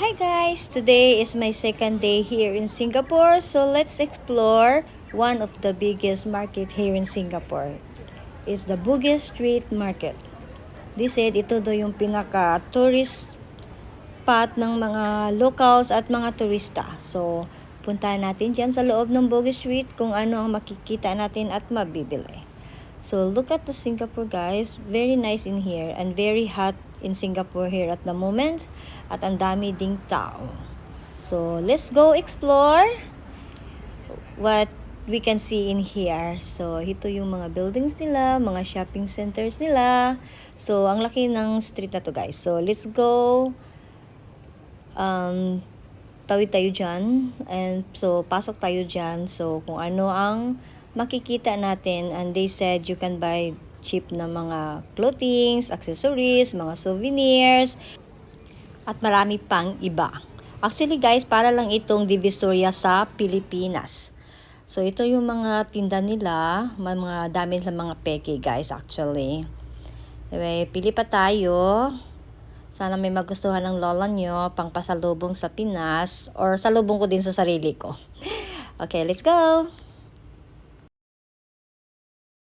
Hi guys! Today is my second day here in Singapore, so let's explore one of the biggest market here in Singapore. It's the Bugis Street Market. They said ito daw yung pinaka-tourist spot ng mga locals at mga turista. So, puntahan natin dyan sa loob ng Bugis Street kung ano ang makikita natin at mabibili. So, look at the Singapore guys. Very nice in here and very hot in Singapore here at the moment. At ang dami ding tao. So, let's go explore what we can see in here. So, ito yung mga buildings nila, mga shopping centers nila. So, ang laki ng street na to guys. So, let's go tawid tayo dyan. And so, pasok tayo dyan. So, kung ano ang makikita natin. And they said you can buy cheap na mga clothings, accessories, mga souvenirs, at marami pang iba. Actually guys, para lang itong Divisoria sa Pilipinas. So, ito yung mga tinda nila. Mga dami ng mga peke guys actually. Anyway, pili pa tayo. Sana may magustuhan ng lola nyo pang pasalubong sa Pinas or salubong ko din sa sarili ko. Okay, let's go!